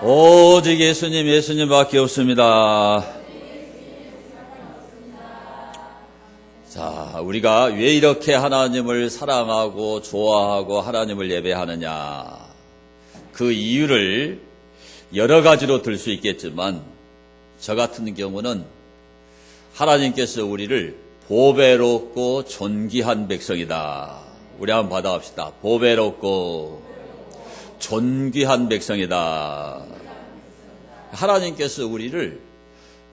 오직 예수님, 예수님밖에 없습니다. 자, 우리가 왜 이렇게 하나님을 사랑하고 좋아하고 하나님을 예배하느냐, 그 이유를 여러 가지로 들 수 있겠지만 저 같은 경우는 하나님께서 우리를 보배롭고 존귀한 백성이다. 우리 한번 받아봅시다. 보배롭고 존귀한 백성이다. 하나님께서 우리를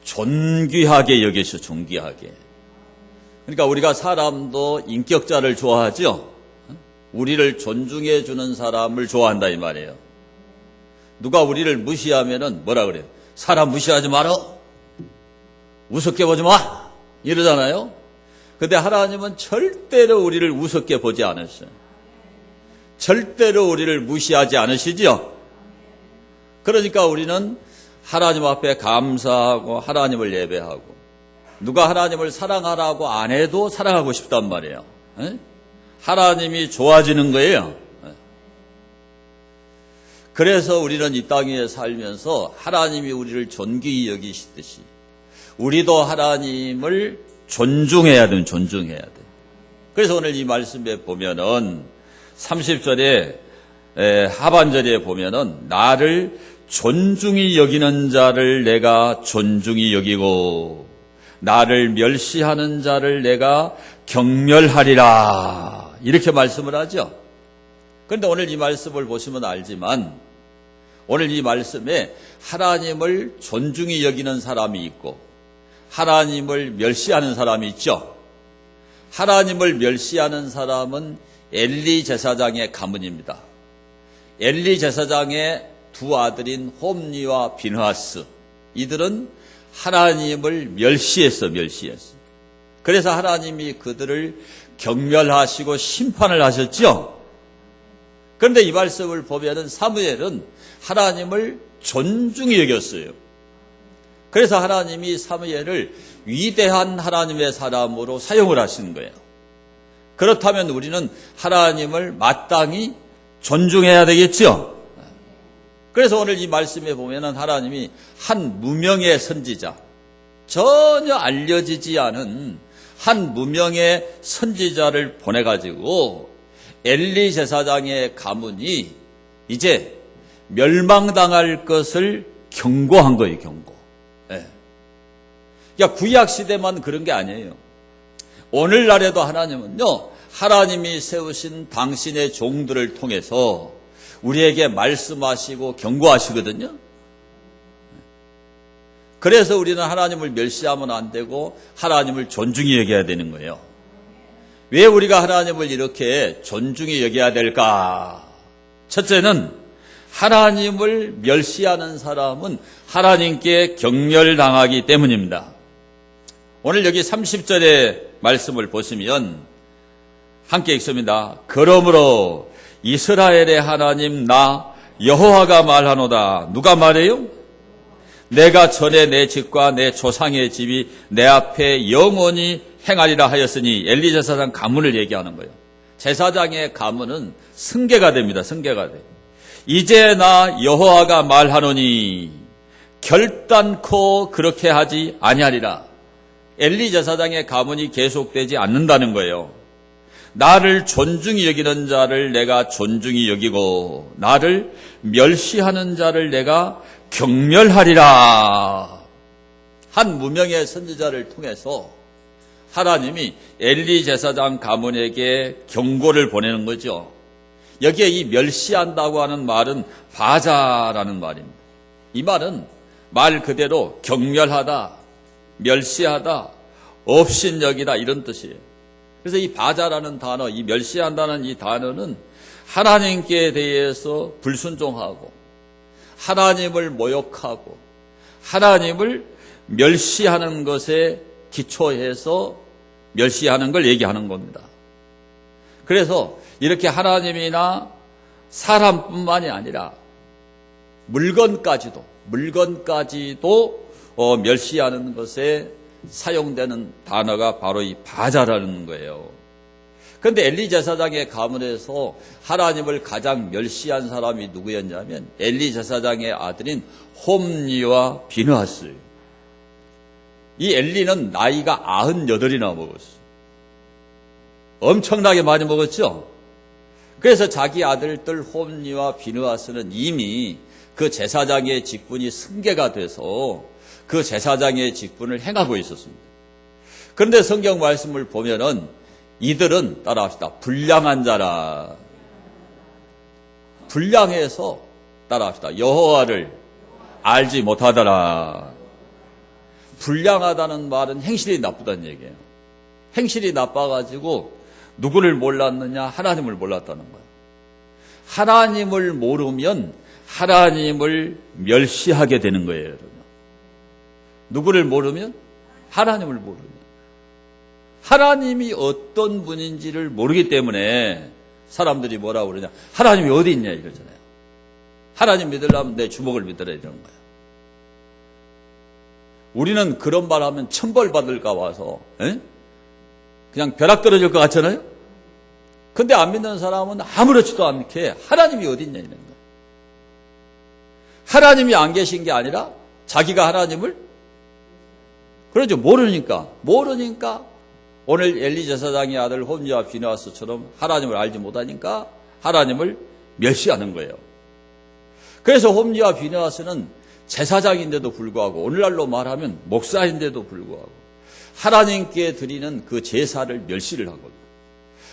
존귀하게 여기셔, 존귀하게. 그러니까 우리가 사람도 인격자를 좋아하죠. 우리를 존중해 주는 사람을 좋아한다 이 말이에요. 누가 우리를 무시하면은 뭐라 그래요? 사람 무시하지 마라. 우습게 보지 마. 이러잖아요. 근데 하나님은 절대로 우리를 우습게 보지 않으셔요. 절대로 우리를 무시하지 않으시죠. 그러니까 우리는 하나님 앞에 감사하고 하나님을 예배하고, 누가 하나님을 사랑하라고 안 해도 사랑하고 싶단 말이에요. 하나님이 좋아지는 거예요. 그래서 우리는 이 땅에 살면서 하나님이 우리를 존귀히 여기시듯이 우리도 하나님을 존중해야 돼요. 존중해야 돼요. 그래서 오늘 이 말씀에 보면은 30절에 하반절에 보면은 나를 존중히 여기는 자를 내가 존중히 여기고 나를 멸시하는 자를 내가 경멸하리라, 이렇게 말씀을 하죠. 그런데 오늘 이 말씀을 보시면 알지만 오늘 이 말씀에 하나님을 존중히 여기는 사람이 있고 하나님을 멸시하는 사람이 있죠. 하나님을 멸시하는 사람은 엘리 제사장의 가문입니다. 엘리 제사장의 두 아들인 홈니와 비느하스, 이들은 하나님을 멸시했어. 그래서 하나님이 그들을 경멸하시고 심판을 하셨죠. 그런데 이 말씀을 보면은 사무엘은 하나님을 존중히 여겼어요. 그래서 하나님이 사무엘을 위대한 하나님의 사람으로 사용을 하시는 거예요. 그렇다면 우리는 하나님을 마땅히 존중해야 되겠죠. 그래서 오늘 이 말씀에 보면은 하나님이 한 무명의 선지자, 전혀 알려지지 않은 한 무명의 선지자를 보내가지고 엘리 제사장의 가문이 이제 멸망당할 것을 경고한 거예요. 경고. 그러니까 구약 시대만 그런 게 아니에요. 오늘날에도 하나님은요, 하나님이 세우신 당신의 종들을 통해서 우리에게 말씀하시고 경고하시거든요. 그래서 우리는 하나님을 멸시하면 안 되고 하나님을 존중히 여겨야 되는 거예요. 왜 우리가 하나님을 이렇게 존중히 여겨야 될까? 첫째는 하나님을 멸시하는 사람은 하나님께 경멸당하기 때문입니다. 오늘 여기 30절의 말씀을 보시면 함께 읽습니다. 그러므로 이스라엘의 하나님 나 여호와가 말하노다. 누가 말해요? 내가 전에 내 집과 내 조상의 집이 내 앞에 영원히 행하리라 하였으니, 엘리 제사장 가문을 얘기하는 거예요. 제사장의 가문은 승계가 됩니다. 승계가 돼. 이제 나 여호와가 말하노니 결단코 그렇게 하지 아니하리라. 엘리 제사장의 가문이 계속되지 않는다는 거예요. 나를 존중히 여기는 자를 내가 존중히 여기고 나를 멸시하는 자를 내가 경멸하리라. 한 무명의 선지자를 통해서 하나님이 엘리 제사장 가문에게 경고를 보내는 거죠. 여기에 이 멸시한다고 하는 말은 바자라는 말입니다. 이 말은 말 그대로 경멸하다, 멸시하다, 업신여기다, 이런 뜻이에요. 그래서 이 바자라는 단어, 이 멸시한다는 이 단어는 하나님께 대해서 불순종하고 하나님을 모욕하고 하나님을 멸시하는 것에 기초해서 멸시하는 걸 얘기하는 겁니다. 그래서 이렇게 하나님이나 사람뿐만이 아니라 물건까지도 멸시하는 것에 사용되는 단어가 바로 이 바자라는 거예요. 그런데 엘리 제사장의 가문에서 하나님을 가장 멸시한 사람이 누구였냐면 엘리 제사장의 아들인 홈리와 비느하스예요. 이 엘리는 나이가 98이나 먹었어요. 엄청나게 많이 먹었죠. 그래서 자기 아들들 홈리와 비느하스는 이미 그 제사장의 직분이 승계가 돼서 그 제사장의 직분을 행하고 있었습니다. 그런데 성경 말씀을 보면은 이들은 따라합시다. 불량한 자라. 불량해서 따라합시다. 여호와를 알지 못하더라. 불량하다는 말은 행실이 나쁘다는 얘기예요. 행실이 나빠가지고 누구를 몰랐느냐? 하나님을 몰랐다는 거예요. 하나님을 모르면 하나님을 멸시하게 되는 거예요, 여러분. 누구를 모르면? 하나님을 모르면. 하나님이 어떤 분인지를 모르기 때문에 사람들이 뭐라고 그러냐? 하나님이 어디 있냐 이러잖아요. 하나님 믿으려면 내 주먹을 믿으라 이러는 거예요. 우리는 그런 말 하면 천벌 받을까 와서 그냥 벼락 떨어질 것 같잖아요. 근데 안 믿는 사람은 아무렇지도 않게 하나님이 어디 있냐 이러는 거예요. 하나님이 안 계신 게 아니라 자기가 하나님을 그러죠. 모르니까 오늘 엘리 제사장의 아들 홈리와 비느하스처럼 하나님을 알지 못하니까 하나님을 멸시하는 거예요. 그래서 홈리와 비느하스는 제사장인데도 불구하고 오늘날로 말하면 목사인데도 불구하고 하나님께 드리는 그 제사를 멸시를 하거든요.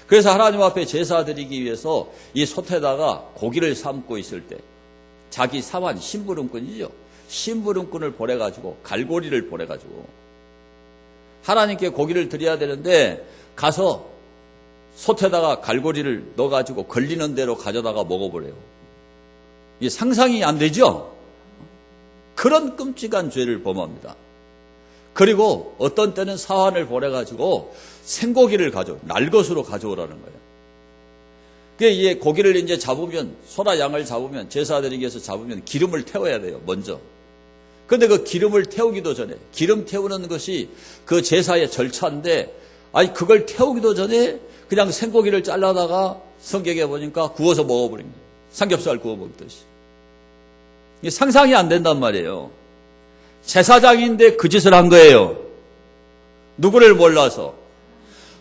그래서 하나님 앞에 제사 드리기 위해서 이 솥에다가 고기를 삶고 있을 때 자기 사환 심부름꾼이죠. 심부름꾼을 보내가지고 갈고리를 보내가지고 하나님께 고기를 드려야 되는데 가서 솥에다가 갈고리를 넣어가지고 걸리는 대로 가져다가 먹어버려요. 이게 상상이 안 되죠? 그런 끔찍한 죄를 범합니다. 그리고 어떤 때는 사환을 보내가지고 생고기를 날것으로 가져오라는 거예요. 이게 고기를 이제 잡으면, 소나 양을 잡으면, 제사드리기 위해서 잡으면 기름을 태워야 돼요, 먼저. 근데 그 기름을 태우기도 전에, 기름 태우는 것이 그 제사의 절차인데, 그걸 태우기도 전에 그냥 생고기를 잘라다가 성경에 보니까 구워서 먹어버린 거예요. 삼겹살 구워 먹듯이. 이게 상상이 안 된단 말이에요. 제사장인데 그 짓을 한 거예요. 누구를 몰라서.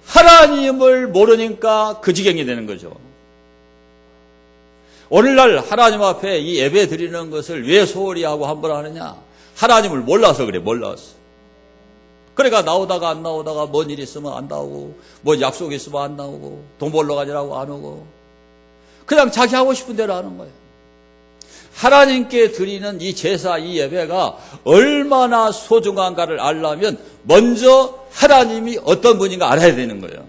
하나님을 모르니까 그 지경이 되는 거죠. 오늘날 하나님 앞에 이 예배 드리는 것을 왜 소홀히 하고 함부로 하느냐? 하나님을 몰라서 그래, 몰라서. 그러니까 나오다가 안 나오다가 뭔 일 있으면 안 나오고, 뭐 약속 있으면 안 나오고, 돈 벌러 가지라고 안 오고, 그냥 자기 하고 싶은 대로 하는 거예요. 하나님께 드리는 이 제사, 이 예배가 얼마나 소중한가를 알려면 먼저 하나님이 어떤 분인가 알아야 되는 거예요.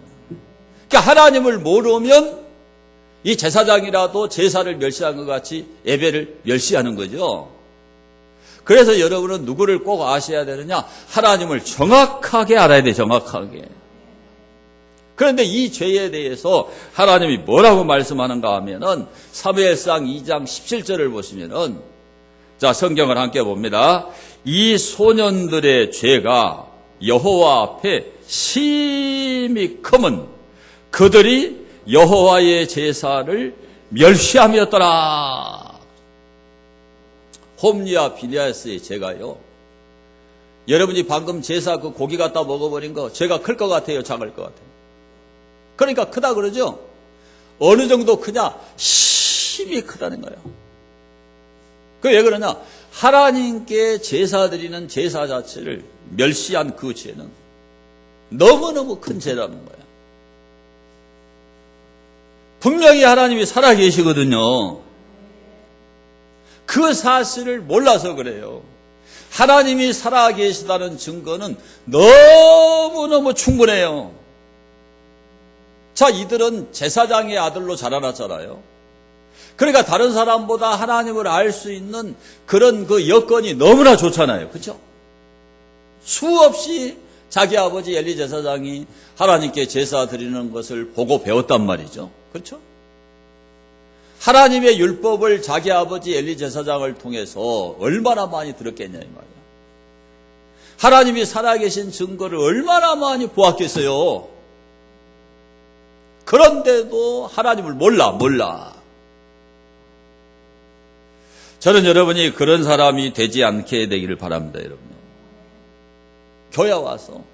그러니까 하나님을 모르면 이 제사장이라도 제사를 멸시한 것 같이 예배를 멸시하는 거죠. 그래서 여러분은 누구를 꼭 아셔야 되느냐? 하나님을 정확하게 알아야 돼요. 정확하게. 그런데 이 죄에 대해서 하나님이 뭐라고 말씀하는가 하면은 사무엘상 2장 17절을 보시면은 자, 성경을 함께 봅니다. 이 소년들의 죄가 여호와 앞에 심히 크면 그들이 여호와의 제사를 멸시함이었더라. 홈리와 비느하스의 죄가요. 여러분이 방금 제사 그 고기 갖다 먹어버린 거 죄가 클 것 같아요? 작을 것 같아요? 그러니까 크다 그러죠? 어느 정도 크냐? 심히 크다는 거예요. 그 왜 그러냐? 하나님께 제사 드리는 제사 자체를 멸시한 그 죄는 너무너무 큰 죄라는 거예요. 분명히 하나님이 살아계시거든요. 그 사실을 몰라서 그래요. 하나님이 살아계시다는 증거는 너무너무 충분해요. 자, 이들은 제사장의 아들로 자라났잖아요. 그러니까 다른 사람보다 하나님을 알 수 있는 그런 그 여건이 너무나 좋잖아요. 그렇죠? 수없이 자기 아버지 엘리 제사장이 하나님께 제사 드리는 것을 보고 배웠단 말이죠. 그렇죠? 하나님의 율법을 자기 아버지 엘리 제사장을 통해서 얼마나 많이 들었겠냐 이 말이에요. 하나님이 살아계신 증거를 얼마나 많이 보았겠어요. 그런데도 하나님을 몰라. 저는 여러분이 그런 사람이 되지 않게 되기를 바랍니다, 여러분. 교회 와서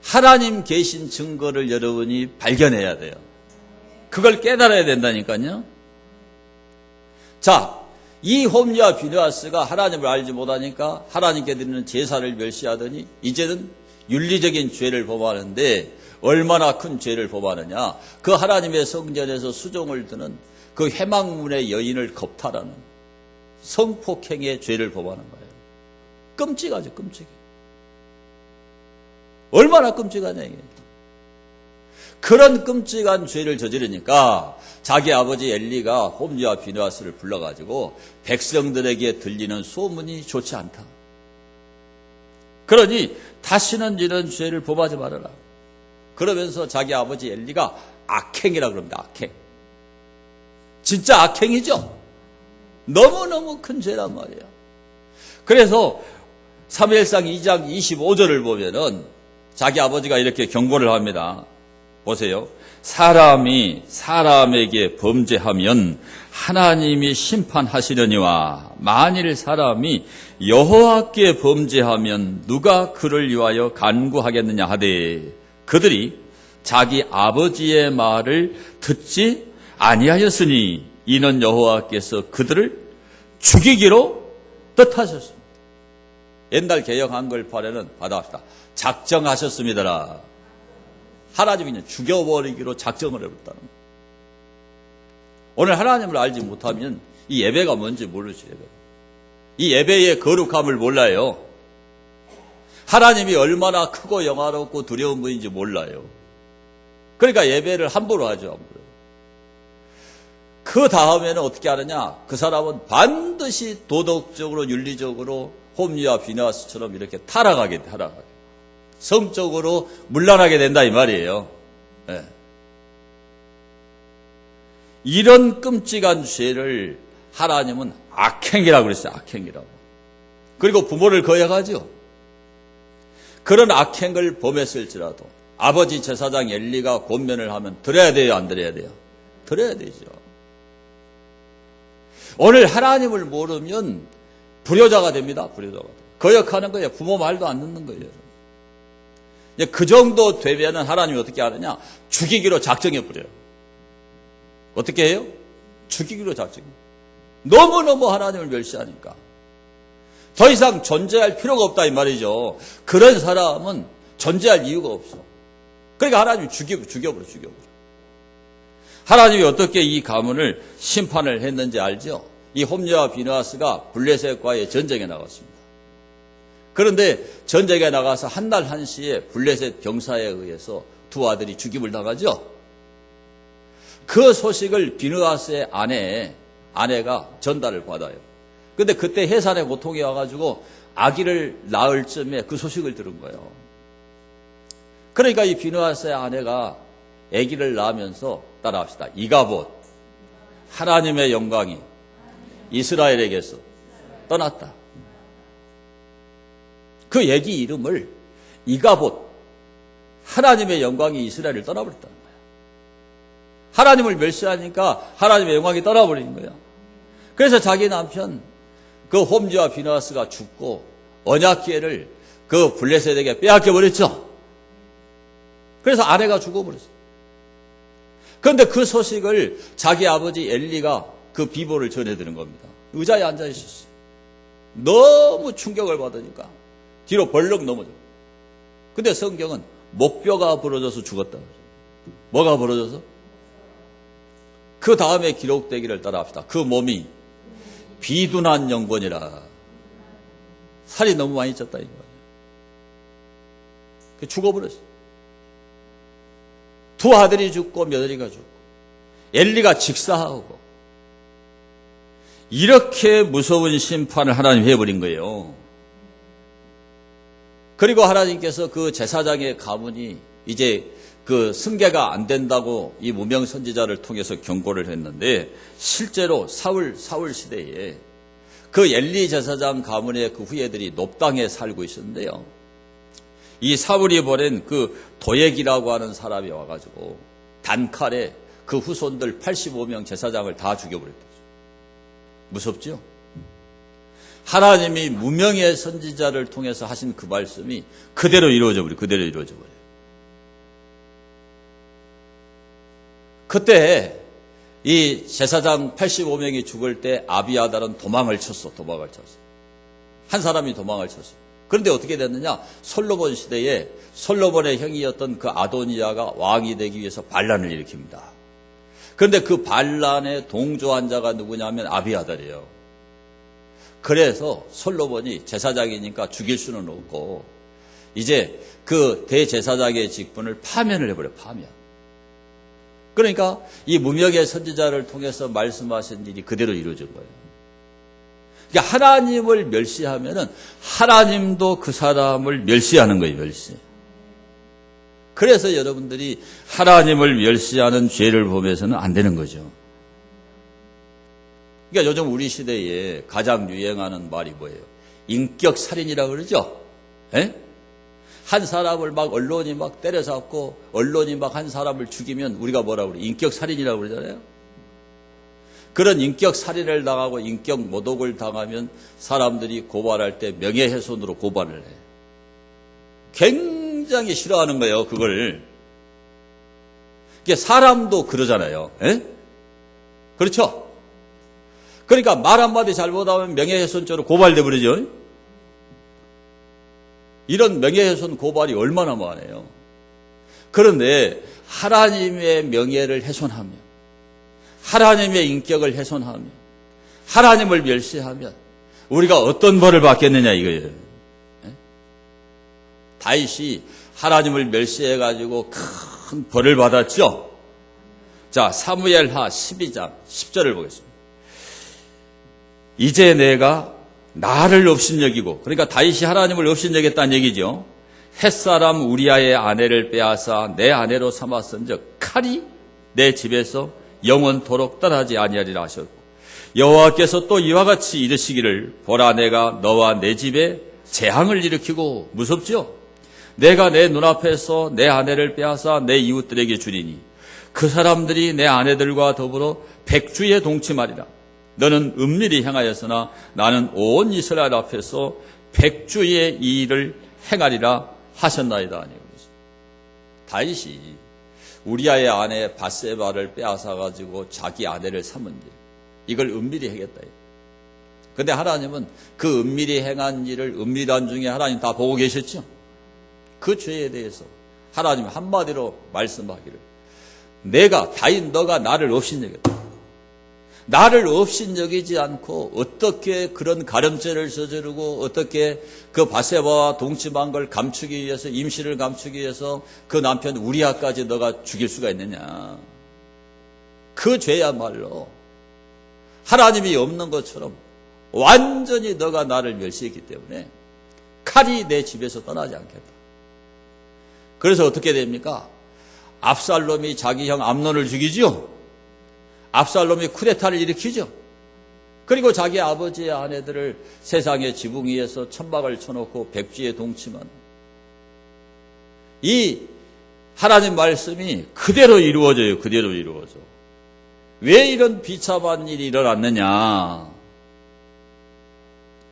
하나님 계신 증거를 여러분이 발견해야 돼요. 그걸 깨달아야 된다니까요. 자, 이 홈리와 비느하스가 하나님을 알지 못하니까 하나님께 드리는 제사를 멸시하더니 이제는 윤리적인 죄를 범하는데 얼마나 큰 죄를 범하느냐. 그 하나님의 성전에서 수종을 드는 그 회막문의 여인을 겁탈하는 성폭행의 죄를 범하는 거예요. 끔찍하죠, 끔찍해. 얼마나 끔찍하냐 이게. 그런 끔찍한 죄를 저지르니까 자기 아버지 엘리가 홈리와 비느하스를 불러가지고 백성들에게 들리는 소문이 좋지 않다. 그러니 다시는 이런 죄를 범하지 말아라. 그러면서 자기 아버지 엘리가 악행이라고 그럽니다. 악행. 진짜 악행이죠. 너무너무 큰 죄란 말이에요. 그래서 사무엘상 2장 25절을 보면은 자기 아버지가 이렇게 경고를 합니다. 보세요. 사람이 사람에게 범죄하면 하나님이 심판하시려니와 만일 사람이 여호와께 범죄하면 누가 그를 위하여 간구하겠느냐 하되 그들이 자기 아버지의 말을 듣지 아니하였으니 이는 여호와께서 그들을 죽이기로 뜻하셨습니다. 옛날 개역 한글판에는 받아봅시다. 작정하셨습니다라. 하나님이 그냥 죽여버리기로 작정을 해버렸다는 거예요. 오늘 하나님을 알지 못하면 이 예배가 뭔지 모르죠. 이 예배의 거룩함을 몰라요. 하나님이 얼마나 크고 영화롭고 두려운 분인지 몰라요. 그러니까 예배를 함부로 하죠. 함부로. 그 다음에는 어떻게 하느냐. 그 사람은 반드시 도덕적으로 윤리적으로 홈리와 비느하스처럼 이렇게 타락하게. 성적으로 문란하게 된다 이 말이에요. 네. 이런 끔찍한 죄를 하나님은 악행이라고 그랬어요. 악행이라고. 그리고 부모를 거역하죠. 그런 악행을 범했을지라도 아버지 제사장 엘리가 권면을 하면 들어야 돼요, 안 들어야 돼요? 들어야 되죠. 오늘 하나님을 모르면 불효자가 됩니다. 불효자가. 거역하는 거예요. 부모 말도 안 듣는 거예요. 이제 그 정도 되면은 하나님이 어떻게 하느냐? 죽이기로 작정해 버려요. 어떻게 해요? 죽이기로 작정해. 너무너무 하나님을 멸시하니까. 더 이상 존재할 필요가 없다 이 말이죠. 그런 사람은 존재할 이유가 없어. 그러니까 하나님이 죽여버려. 하나님이 어떻게 이 가문을 심판을 했는지 알죠? 이 홈리와 비느하스가 블레셋과의 전쟁에 나갔습니다. 그런데 전쟁에 나가서 한날 한시에 블레셋 병사에 의해서 두 아들이 죽임을 당하죠. 그 소식을 비느하스의 아내가 전달을 받아요. 근데 그때 해산의 고통이 와가지고 아기를 낳을 쯤에 그 소식을 들은 거예요. 그러니까 이 비느하스의 아내가 아기를 낳으면서 따라합시다. 이가봇 하나님의 영광이 이스라엘에게서 떠났다. 그 아기 이름을 이가봇 하나님의 영광이 이스라엘을 떠나버렸다는 거예요. 하나님을 멸시하니까 하나님의 영광이 떠나버린 거예요. 그래서 자기 남편 그 홈리와 비느하스가 죽고 언약궤를 그 블레셋에게 빼앗겨 버렸죠. 그래서 아내가 죽어버렸어요. 그런데 그 소식을 자기 아버지 엘리가 그 비보를 전해드는 겁니다. 의자에 앉아 있었어요. 너무 충격을 받으니까 뒤로 벌렁 넘어져. 근데 성경은 목뼈가 부러져서 죽었다. 뭐가 부러져서? 그 다음에 기록되기를 따라합시다. 그 몸이 비둔한 영혼이라. 살이 너무 많이 쪘다 이거예요. 죽어버렸어. 두 아들이 죽고 며느리가 죽고 엘리가 직사하고 이렇게 무서운 심판을 하나님이 해버린 거예요. 그리고 하나님께서 그 제사장의 가문이 이제 그 승계가 안 된다고 이 무명 선지자를 통해서 경고를 했는데 실제로 사울 시대에 그 엘리 제사장 가문의 그 후예들이 높 땅에 살고 있었는데요. 이 사울이 보낸 그 도액이라고 하는 사람이 와가지고 단칼에 그 후손들 85명 제사장을 다 죽여버렸다. 무섭죠? 하나님이 무명의 선지자를 통해서 하신 그 말씀이 그대로 이루어져 버려요. 그대로 이루어져 버려요. 그때 이 제사장 85명이 죽을 때 아비아달은 도망을 쳤어. 한 사람이 도망을 쳤어. 그런데 어떻게 됐느냐? 솔로몬 시대에 솔로몬의 형이었던 그 아도니아가 왕이 되기 위해서 반란을 일으킵니다. 그런데 그 반란에 동조한 자가 누구냐면 아비아달이에요. 그래서 솔로몬이 제사장이니까 죽일 수는 없고 이제 그 대제사장의 직분을 파면을 해버려. 파면. 그러니까 이 무명의 선지자를 통해서 말씀하신 일이 그대로 이루어진 거예요. 그러니까 하나님을 멸시하면은 하나님도 그 사람을 멸시하는 거예요. 멸시. 그래서 여러분들이 하나님을 멸시하는 죄를 보면서는 안 되는 거죠. 그러니까 요즘 우리 시대에 가장 유행하는 말이 뭐예요? 인격살인이라고 그러죠? 에? 한 사람을 막 언론이 막 때려잡고 언론이 막 한 사람을 죽이면 우리가 뭐라고 그래요? 인격살인이라고 그러잖아요? 그런 인격살인을 당하고 인격 모독을 당하면 사람들이 고발할 때 명예훼손으로 고발을 해요. 굉장히 싫어하는 거예요, 그걸. 이게 사람도 그러잖아요. 에? 그렇죠? 그러니까 말 한마디 잘못하면 명예훼손죄로 고발돼 버리죠. 이런 명예훼손 고발이 얼마나 많아요. 그런데 하나님의 명예를 훼손하며 하나님의 인격을 훼손하며 하나님을 멸시하면 우리가 어떤 벌을 받겠느냐 이거예요. 다윗이 하나님을 멸시해가지고 큰 벌을 받았죠. 자, 사무엘하 12장 10절을 보겠습니다. 이제 내가 나를 업신여기고, 그러니까 다윗이 하나님을 업신여겼다는 얘기죠. 햇사람 우리아의 아내를 빼앗아 내 아내로 삼았은즉 칼이 내 집에서 영원토록 떠나지 아니하리라 하셨고, 여호와께서 또 이와 같이 이르시기를 보라 내가 너와 내 집에 재앙을 일으키고, 무섭죠? 내가 내 눈앞에서 내 아내를 빼앗아 내 이웃들에게 주리니 그 사람들이 내 아내들과 더불어 백주에 동침하리라. 너는 은밀히 행하였으나 나는 온 이스라엘 앞에서 백주의 이 일을 행하리라 하셨나이다. 다윗이 우리아의 아내 밧세바를 빼앗아가지고 자기 아내를 삼은 일, 이걸 은밀히 하겠다. 그런데 하나님은 그 은밀히 행한 일을 은밀한 중에 하나님 다 보고 계셨죠. 그 죄에 대해서 하나님 한마디로 말씀하기를, 내가 다윗 너가 나를 업신여겼다. 나를 업신여기지 않고 어떻게 그런 가늠죄를 저지르고 어떻게 그 밧세바와 동침한 걸 감추기 위해서, 임신을 감추기 위해서 그 남편 우리아까지 너가 죽일 수가 있느냐. 그 죄야말로 하나님이 없는 것처럼 완전히 너가 나를 멸시했기 때문에 칼이 내 집에서 떠나지 않겠다. 그래서 어떻게 됩니까? 압살롬이 자기 형 암논을 죽이죠. 압살롬이 쿠데타를 일으키죠. 그리고 자기 아버지의 아내들을 세상의 지붕 위에서 천막을 쳐놓고 백주에 동침한, 이 하나님 말씀이 그대로 이루어져요. 그대로 이루어져. 왜 이런 비참한 일이 일어났느냐?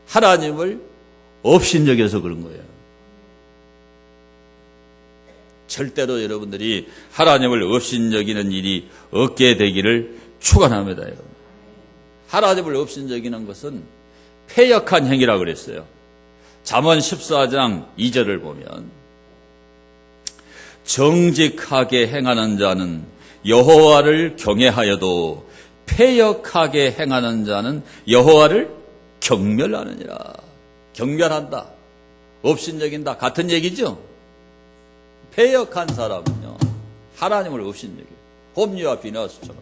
하나님을 업신여겨서 그런 거예요. 절대로 여러분들이 하나님을 업신여기는 일이 없게 되기를 축원합니다. 여러분. 하나님을 업신여기는 것은 패역한 행위라고 그랬어요. 잠언 14장 2절을 보면 정직하게 행하는 자는 여호와를 경외하여도 패역하게 행하는 자는 여호와를 경멸하느니라. 경멸한다, 업신여긴다, 같은 얘기죠. 패역한 사람은요, 하나님을 업신여겨요. 홈리와 비나스처럼.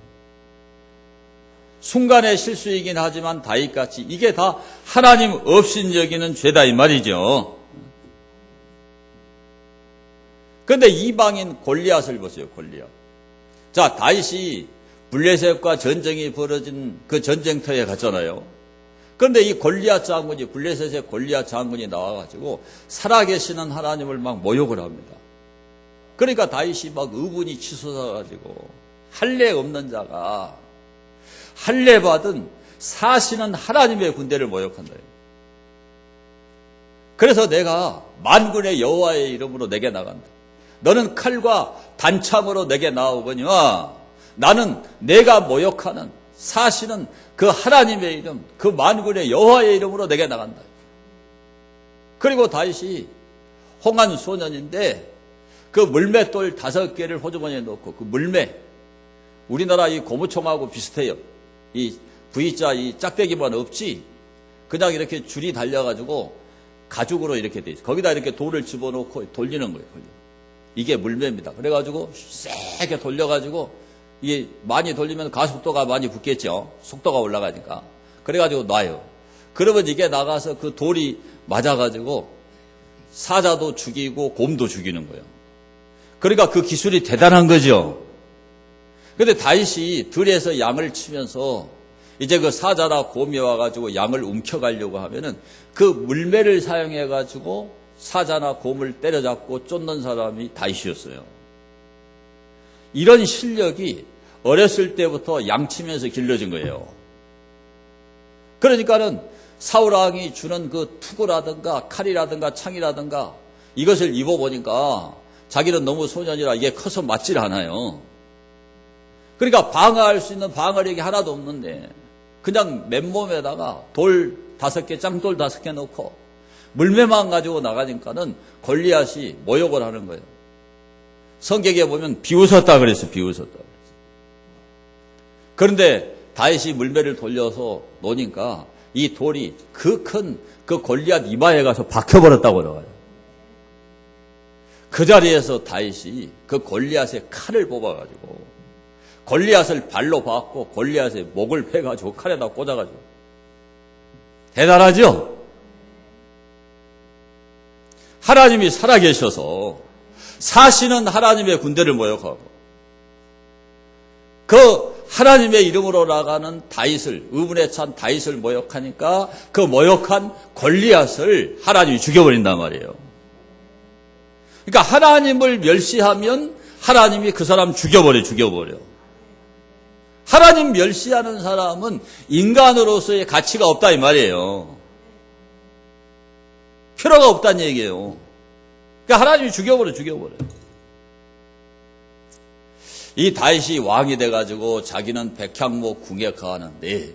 순간의 실수이긴 하지만 다윗같이 이게 다 하나님 업신여기는 죄다 이 말이죠. 그런데 이방인 골리앗을 보세요. 골리앗. 자, 다윗이 블레셋과 전쟁이 벌어진 그 전쟁터에 갔잖아요. 그런데 이 골리앗 장군이, 블레셋의 골리앗 장군이 나와가지고 살아계시는 하나님을 막 모욕을 합니다. 그러니까 다윗이 막 의분이 치솟아가지고 할례 없는 자가 할례 받은 사시는 하나님의 군대를 모욕한다. 그래서 내가 만군의 여호와의 이름으로 내게 나간다. 너는 칼과 단창으로 내게 나오거니와 나는 내가 모욕하는 사시는 그 하나님의 이름, 그 만군의 여호와의 이름으로 내게 나간다. 그리고 다윗이 홍한 소년인데 그 물맷돌 5개를 호주머니에 넣고 그 물매, 우리나라 이 고무총하고 비슷해요. 이 V자 이 짝대기만 없지 그냥 이렇게 줄이 달려가지고 가죽으로 이렇게 돼 있어요. 거기다 이렇게 돌을 집어넣고 돌리는 거예요. 이게 물매입니다. 그래가지고 세게 돌려가지고 이게 많이 돌리면 가속도가 많이 붙겠죠. 속도가 올라가니까. 그래가지고 놔요. 그러면 이게 나가서 그 돌이 맞아가지고 사자도 죽이고 곰도 죽이는 거예요. 그러니까 그 기술이 대단한 거죠. 그런데 다윗이 들에서 양을 치면서 이제 그 사자나 곰이 와가지고 양을 움켜가려고 하면은 그 물매를 사용해가지고 사자나 곰을 때려잡고 쫓는 사람이 다윗이었어요. 이런 실력이 어렸을 때부터 양치면서 길러진 거예요. 그러니까는 사울왕이 주는 그 투구라든가 칼이라든가 창이라든가 이것을 입어보니까 자기는 너무 소년이라 이게 커서 맞질 않아요. 그러니까 방어할 수 있는 방어력이 하나도 없는데 그냥 맨몸에다가 돌 5개, 짱돌 5개 넣고 물매만 가지고 나가니까는 골리앗이 모욕을 하는 거예요. 성경에 보면 비웃었다 그랬어요. 비웃었다 그랬어요. 그런데 다윗이 물매를 돌려서 놓으니까 이 돌이 그 큰 그 골리앗 이마에 가서 박혀버렸다고 그래요. 그 자리에서 다윗이 그 골리앗의 칼을 뽑아가지고 골리앗을 발로 박고 골리앗의 목을 패가지고 칼에다 꽂아가지고 대단하죠? 하나님이 살아계셔서 사시는 하나님의 군대를 모욕하고 그 하나님의 이름으로 나가는 다윗을 의문에 찬 다윗을 모욕하니까 그 모욕한 골리앗을 하나님이 죽여버린단 말이에요. 그러니까 하나님을 멸시하면 하나님이 그 사람 죽여버려. 하나님 멸시하는 사람은 인간으로서의 가치가 없다 이 말이에요. 필요가 없다는 얘기예요. 그러니까 하나님이 죽여버려. 이 다윗이 왕이 돼가지고 자기는 백향목 궁에 거하는데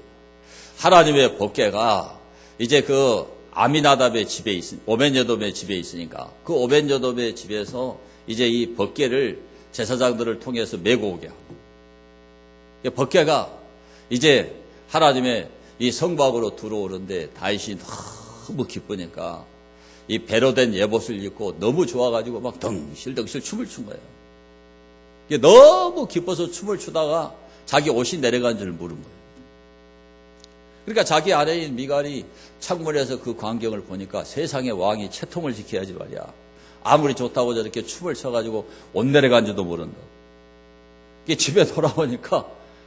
하나님의 법궤가 이제 그 아미나답의 집에 오벤여돔의 집에 있으니까 그 오벤여돔의 집에서 이제 이 법궤를 제사장들을 통해서 메고 오게 하고 법궤가 이제 하나님의 이 성막으로 들어오는데 다윗이 너무 기쁘니까 이 배로 된 예봇을 입고 너무 좋아가지고 막 덩실덩실 춤을 춘 거예요. 이게 너무 기뻐서 춤을 추다가 자기 옷이 내려간 줄 모른 거예요. 그러니까 자기 아내인 미갈이 창문에서 그 광경을 보니까 세상에 왕이 채통을 지켜야지 말이야. 아무리 좋다고 저렇게 춤을 춰가지고 옷 내려간 줄도 모른다. 이게 집에 돌아오니까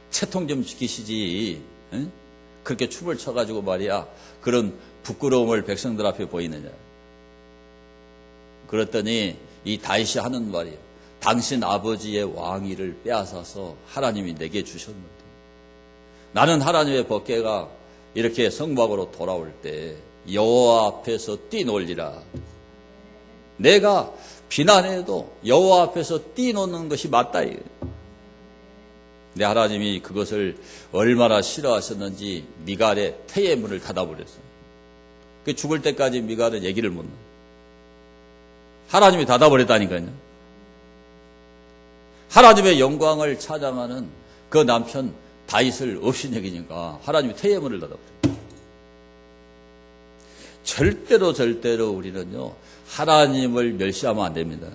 채통 좀 지키시지. 응? 그렇게 춤을 춰가지고 말이야. 그런 부끄러움을 백성들 앞에 보이느냐. 그랬더니 이 다윗이 하는 말이에요. 당신 아버지의 왕위를 빼앗아서 하나님이 내게 주셨는데 나는 하나님의 법궤가 이렇게 성막으로 돌아올 때 여호와 앞에서 뛰놀리라. 내가 비난해도 여호와 앞에서 뛰노는 것이 맞다. 내 하나님이 그것을 얼마나 싫어하셨는지 미갈의 태의 문을 닫아버렸어요. 그 죽을 때까지 미갈은 얘기를 못 해요. 하나님이 닫아버렸다니까요. 하나님의 영광을 찬양하는 그 남편 다윗을 없인 여기니까 하나님이 태의 문을 닫아버려요. 절대로 우리는요 하나님을 멸시하면 안 됩니다.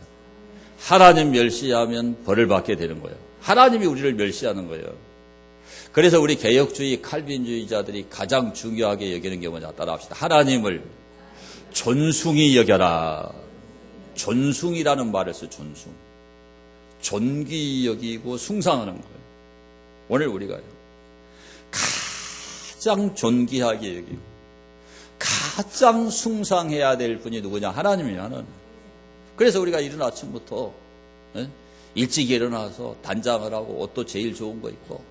하나님 멸시하면 벌을 받게 되는 거예요. 하나님이 우리를 멸시하는 거예요. 그래서 우리 개혁주의 칼빈주의자들이 가장 중요하게 여기는 게 뭐냐 따라합시다. 하나님을 존숭히 여겨라. 존숭이라는 말을 써요. 존숭. 존귀 여기고 숭상하는 거예요. 오늘 우리가요 가장 존귀하게 여기고 가장 숭상해야 될 분이 누구냐? 하나님이야. 하나님. 그래서 우리가 이른 아침부터 일찍 일어나서 단장을 하고 옷도 제일 좋은 거 입고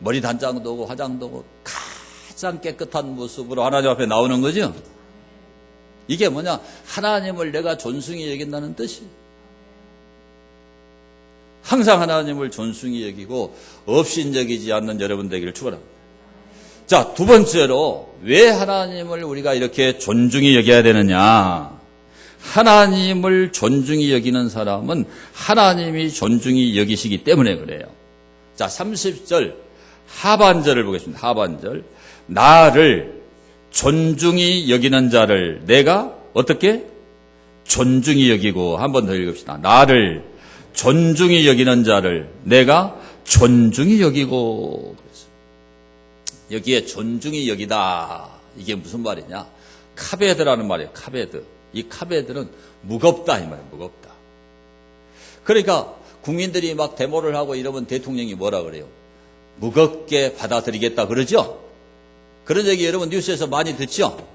머리 단장도 하고 화장도 하고 가장 깨끗한 모습으로 하나님 앞에 나오는 거죠. 이게 뭐냐? 하나님을 내가 존중히 여긴다는 뜻이. 항상 하나님을 존중히 여기고 업신여기지 않는 여러분 되기를 축원합니다. 자, 두 번째로 왜 하나님을 우리가 이렇게 존중히 여겨야 되느냐? 하나님을 존중히 여기는 사람은 하나님이 존중히 여기시기 때문에 그래요. 자, 30절 하반절을 보겠습니다. 하반절. 나를 존중히 여기는 자를 내가 어떻게? 존중히 여기고. 한 번 더 읽읍시다. 나를 존중히 여기는 자를 내가 존중히 여기고. 여기에 존중히 여기다. 이게 무슨 말이냐? 카베드라는 말이에요. 카베드. 이 카베드는 무겁다 이 말이에요. 무겁다. 그러니까 국민들이 막 데모를 하고 이러면 대통령이 뭐라 그래요? 무겁게 받아들이겠다 그러죠? 그런 얘기 여러분 뉴스에서 많이 듣죠?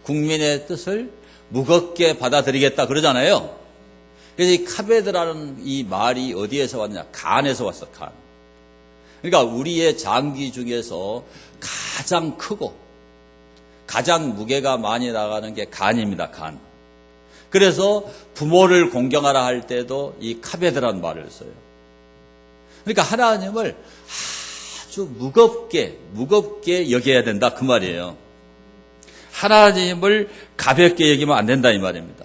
국민의 뜻을 무겁게 받아들이겠다 그러잖아요. 그래서 이 카베드라는 이 말이 어디에서 왔냐? 간에서 왔어. 간. 그러니까 우리의 장기 중에서 가장 크고 가장 무게가 많이 나가는 게 간입니다. 간. 그래서 부모를 공경하라 할 때도 이 카베드라는 말을 써요. 그러니까 하나님을 아주 무겁게 여겨야 된다 그 말이에요. 하나님을 가볍게 여기면 안 된다 이 말입니다.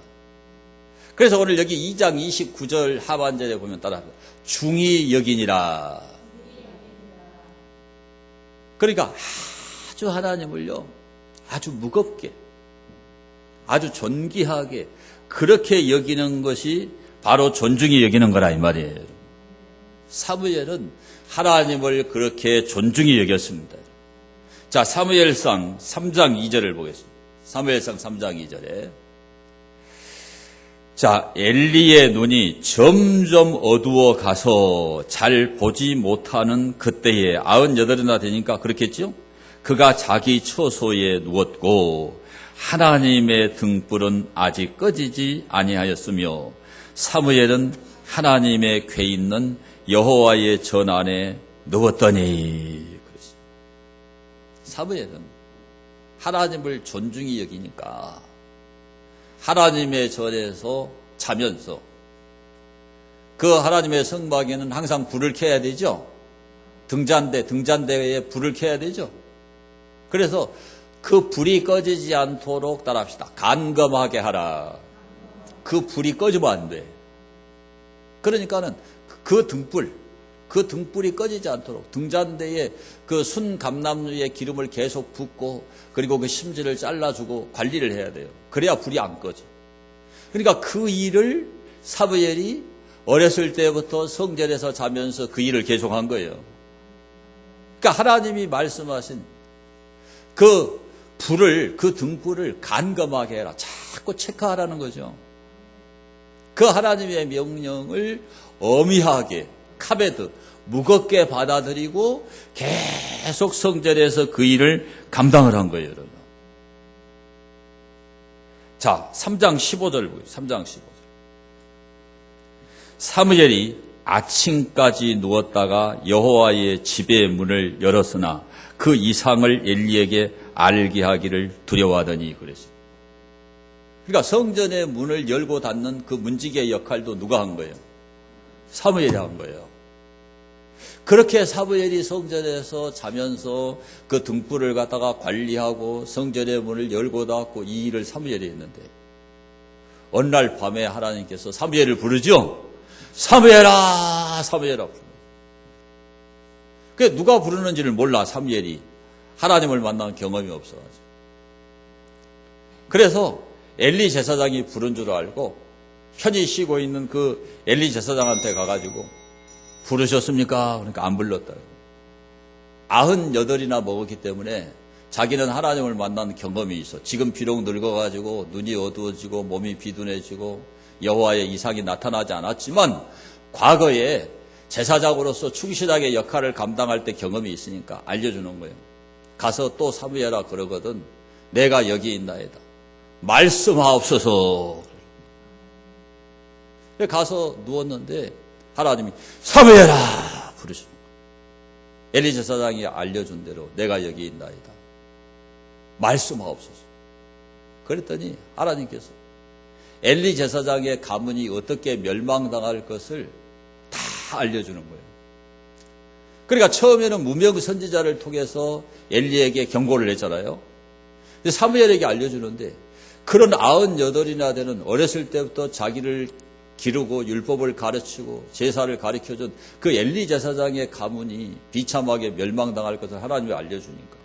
그래서 오늘 여기 2장 29절 하반절에 보면 따라합니다. 중히 여기니라. 그러니까 아주 하나님을요, 아주 무겁게, 아주 존귀하게 그렇게 여기는 것이 바로 존중히 여기는 거라 이 말이에요. 사무엘은 하나님을 그렇게 존중히 여겼습니다. 자, 사무엘상 3장 2절을 보겠습니다. 사무엘상 3장 2절에 자, 엘리의 눈이 점점 어두워 가서 잘 보지 못하는 그때에 98이나 되니까 그렇겠죠? 그가 자기 처소에 누웠고 하나님의 등불은 아직 꺼지지 아니하였으며 사무엘은 하나님의 궤 있는 여호와의 전 안에 누웠더니. 사무엘은 하나님을 존중히 여기니까 하나님의 전에서 자면서 그 하나님의 성막에는 항상 불을 켜야 되죠. 등잔대에 불을 켜야 되죠. 그래서 그 불이 꺼지지 않도록 따라합시다. 간검하게 하라. 그 불이 꺼지면 안 돼. 그러니까는 그 등불이 꺼지지 않도록 등잔대에 그 순감람류의 기름을 계속 붓고 그리고 그 심지를 잘라주고 관리를 해야 돼요. 그래야 불이 안 꺼져. 그러니까 그 일을 사무엘이 어렸을 때부터 성전에서 자면서 그 일을 계속한 거예요. 그러니까 하나님이 말씀하신 그 불을, 그 등불을 간검하게 해라. 자꾸 체크하라는 거죠. 그 하나님의 명령을 엄히하게 카베드, 무겁게 받아들이고 계속 성전에서 그 일을 감당을 한 거예요, 여러분. 자, 3장 15절 보세요. 3장 15절. 사무엘이 아침까지 누웠다가 여호와의 집의 문을 열었으나 그 이상을 엘리에게 알게 하기를 두려워하더니 그랬어요. 그러니까 성전의 문을 열고 닫는 그 문지기의 역할도 누가 한 거예요? 사무엘이 한 거예요. 그렇게 사무엘이 성전에서 자면서 그 등불을 갖다가 관리하고 성전의 문을 열고 닫고 이 일을 사무엘이 했는데 어느 날 밤에 하나님께서 사무엘을 부르죠. 사무엘아, 사무엘아. 그 누가 부르는지를 몰라. 사무엘이 하나님을 만난 경험이 없어가지고. 그래서 엘리 제사장이 부른 줄 알고 편히 쉬고 있는 그 엘리 제사장한테 가가지고 부르셨습니까? 그러니까 안 불렀다. 98이나 먹었기 때문에 자기는 하나님을 만난 경험이 있어. 지금 비록 늙어가지고 눈이 어두워지고 몸이 비둔해지고 여호와의 이상이 나타나지 않았지만 과거에 제사장으로서 충실하게 역할을 감당할 때 경험이 있으니까 알려주는 거예요. 가서 또 사무엘아 그러거든. 내가 여기 있나이다. 말씀하옵소서. 가서 누웠는데 하나님이 사무엘아 부르시고 엘리 제사장이 알려준 대로 내가 여기 있나이다. 말씀하옵소서. 그랬더니 하나님께서 엘리 제사장의 가문이 어떻게 멸망당할 것을 다 알려주는 거예요. 그러니까 처음에는 무명 선지자를 통해서 엘리에게 경고를 했잖아요. 근데 사무엘에게 알려주는데 그런 98이나 되는 어렸을 때부터 자기를 기르고 율법을 가르치고 제사를 가르쳐준 그 엘리 제사장의 가문이 비참하게 멸망당할 것을 하나님이 알려주니까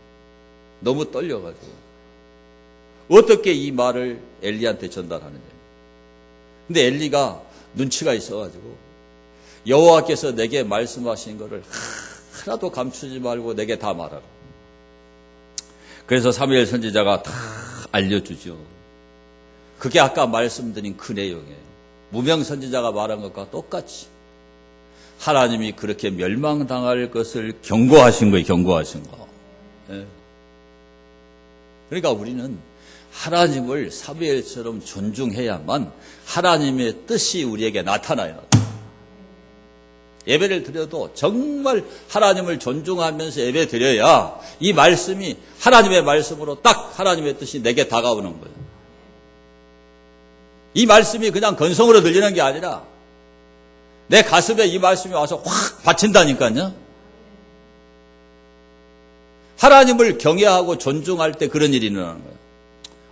너무 떨려가지고 어떻게 이 말을 엘리한테 전달하느냐. 근데 엘리가 눈치가 있어가지고 여호와께서 내게 말씀하신 것을 하나도 감추지 말고 내게 다 말하라. 그래서 사무엘 선지자가 다 알려주죠. 그게 아까 말씀드린 그 내용이에요. 무명 선지자가 말한 것과 똑같이 하나님이 그렇게 멸망당할 것을 경고하신 거예요. 경고하신 거. 네. 그러니까 우리는 하나님을 사무엘처럼 존중해야만 하나님의 뜻이 우리에게 나타나요. 예배를 드려도 정말 하나님을 존중하면서 예배 드려야 이 말씀이 하나님의 말씀으로 딱 하나님의 뜻이 내게 다가오는 거예요. 이 말씀이 그냥 건성으로 들리는 게 아니라 내 가슴에 이 말씀이 와서 확 받친다니까요. 하나님을 경외하고 존중할 때 그런 일이 일어나는 거예요.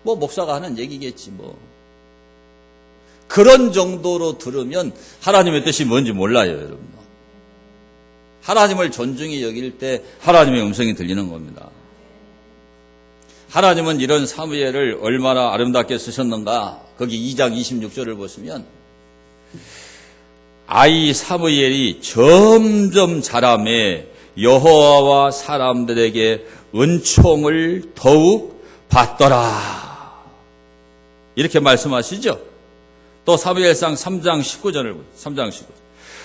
뭐 목사가 하는 얘기겠지 뭐. 그런 정도로 들으면 하나님의 뜻이 뭔지 몰라요, 여러분. 하나님을 존중히 여길 때 하나님의 음성이 들리는 겁니다. 하나님은 이런 사무엘을 얼마나 아름답게 쓰셨는가. 거기 2장 26절을 보시면 아이 사무엘이 점점 자라매 여호와와 사람들에게 은총을 더욱 받더라. 이렇게 말씀하시죠. 또 사무엘상 3장 19절을 보세요. 3장 19절.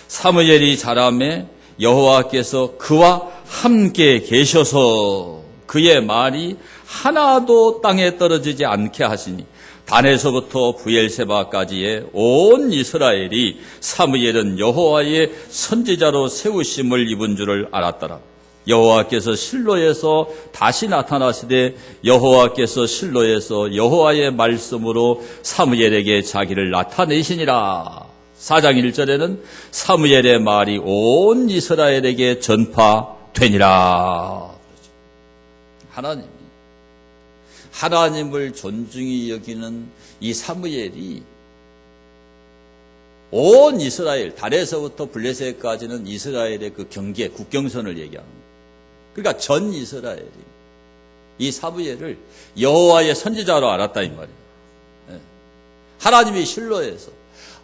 사무엘이 자라매 여호와께서 그와 함께 계셔서 그의 말이 하나도 땅에 떨어지지 않게 하시니 단에서부터 부엘세바까지의 온 이스라엘이 사무엘은 여호와의 선지자로 세우심을 입은 줄을 알았더라. 여호와께서 실로에서 다시 나타나시되 여호와께서 실로에서 여호와의 말씀으로 사무엘에게 자기를 나타내시니라. 4장 1절에는 사무엘의 말이 온 이스라엘에게 전파되니라. 하나님을 존중히 여기는 이 사무엘이 온 이스라엘, 단에서부터 블레셋까지는 이스라엘의 그 경계, 국경선을 얘기하는 거예요. 그러니까 전 이스라엘이 이 사무엘을 여호와의 선지자로 알았다 이 말이에요. 하나님이 실로에서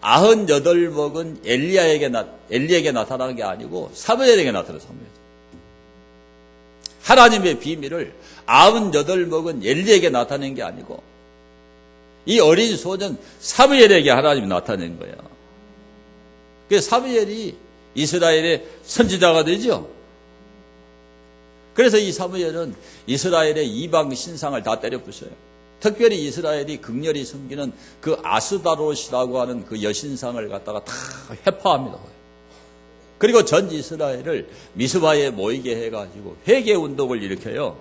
98먹은 엘리에게 나타나는 게 아니고 사무엘에게 나타나요. 사무엘. 하나님의 비밀을 98먹은 엘리에게 나타낸 게 아니고 이 어린 소년 사무엘에게 하나님이 나타낸 거예요. 그래서 사무엘이 이스라엘의 선지자가 되죠. 그래서 이 사무엘은 이스라엘의 이방 신상을 다 때려 부숴요. 특별히 이스라엘이 극렬히 섬기는 그 아스다롯이라고 하는 그 여신상을 갖다가 다 회파합니다. 그리고 전 이스라엘을 미스바에 모이게 해가지고 회개 운동을 일으켜요.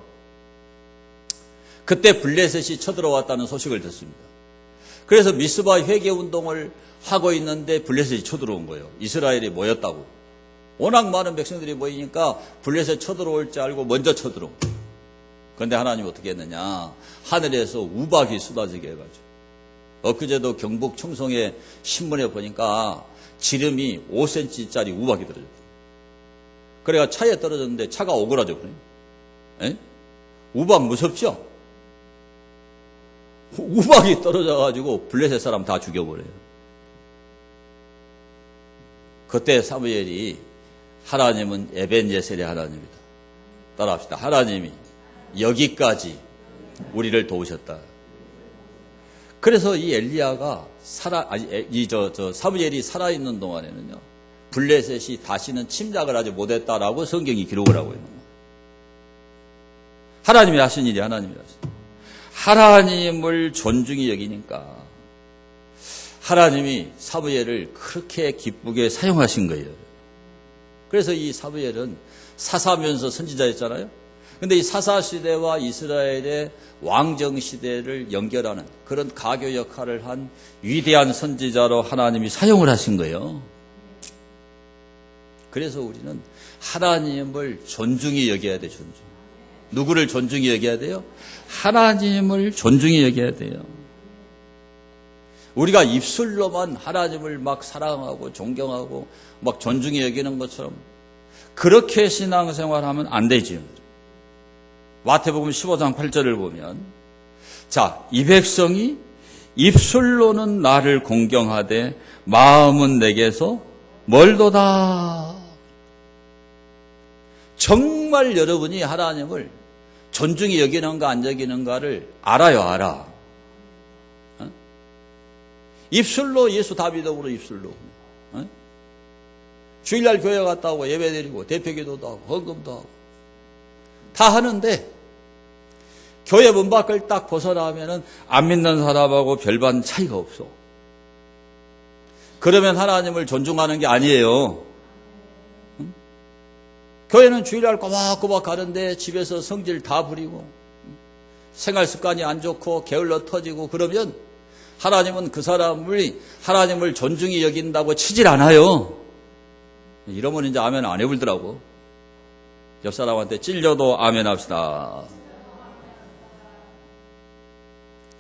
그때 블레셋이 쳐들어왔다는 소식을 듣습니다. 그래서 미스바 회개 운동을 하고 있는데 블레셋이 쳐들어온 거예요. 이스라엘이 모였다고. 워낙 많은 백성들이 모이니까 블레셋 쳐들어올 줄 알고 먼저 쳐들어온 거예요. 그런데 하나님이 어떻게 했느냐. 하늘에서 우박이 쏟아지게 해가지고. 엊그제도 경북 청송의 신문에 보니까 지름이 5cm짜리 우박이 떨어졌어요. 그래가 차에 떨어졌는데 차가 오그라져 버려요. 우박 무섭죠? 우박이 떨어져가지고 블레셋 사람 다 죽여버려요. 그때 사무엘이 하나님은 에벤예셀의 하나님이다. 따라합시다. 하나님이 여기까지 우리를 도우셨다. 그래서 이 엘리야가 사무엘이 살아있는 동안에는요, 블레셋이 다시는 침략을 하지 못했다라고 성경이 기록을 하고 있는 거예요. 하나님이 하신 일이 하나님이 하신 일. 하나님을 존중히 여기니까 하나님이 사무엘을 그렇게 기쁘게 사용하신 거예요. 그래서 이 사무엘은 사사면서 선지자였잖아요. 근데 이 사사시대와 이스라엘의 왕정시대를 연결하는 그런 가교 역할을 한 위대한 선지자로 하나님이 사용을 하신 거예요. 그래서 우리는 하나님을 존중히 여겨야 돼요. 존중. 누구를 존중히 여겨야 돼요? 하나님을 존중히 여겨야 돼요. 우리가 입술로만 하나님을 막 사랑하고 존경하고 막 존중히 여기는 것처럼 그렇게 신앙생활하면 안 되지요. 마태복음 15장 8절을 보면 자, 이 백성이 입술로는 나를 공경하되 마음은 내게서 멀도다. 정말 여러분이 하나님을 존중히 여기는가 안 여기는가를 알아요, 알아. 어? 입술로 예수 다 믿어보러 입술로. 어? 주일날 교회 갔다 오고 예배 드리고 대표기도도 하고 헌금도 하고 다 하는데 교회 문 밖을 딱 벗어나면은 안 믿는 사람하고 별반 차이가 없어. 그러면 하나님을 존중하는 게 아니에요. 응? 교회는 주일날 꼬박꼬박 가는데 집에서 성질 다 부리고 생활 습관이 안 좋고 게을러 터지고 그러면 하나님은 그 사람을 하나님을 존중히 여긴다고 치질 않아요. 이러면 이제 아멘 안 해불더라고. 옆 사람한테 찔려도 아멘 합시다.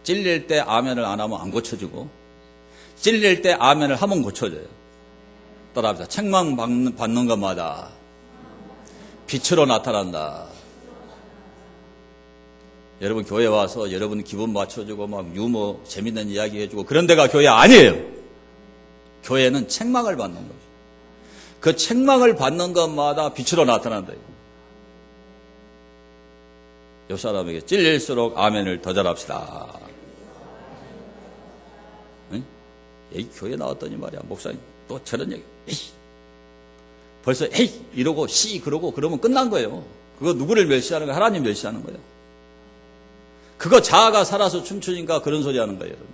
찔릴 때 아멘을 안 하면 안 고쳐지고 찔릴 때 아멘을 하면 고쳐져요. 따라합시다. 책망받는 것마다 빛으로 나타난다. 여러분 교회 와서 여러분 기분 맞춰주고 막 유머 재밌는 이야기 해주고 그런 데가 교회 아니에요. 교회는 책망을 받는 거죠. 그 책망을 받는 것마다 빛으로 나타난다. 옆 사람에게 찔릴수록 아멘을 더 잘합시다. 응? 여기 교회 나왔더니 말이야 목사님 또 저런 얘기 에이. 벌써 에이 이러고 씨 그러고 그러면 끝난 거예요. 그거 누구를 멸시하는 거예요? 하나님 멸시하는 거예요. 그거 자아가 살아서 춤추니까 그런 소리 하는 거예요. 여러분.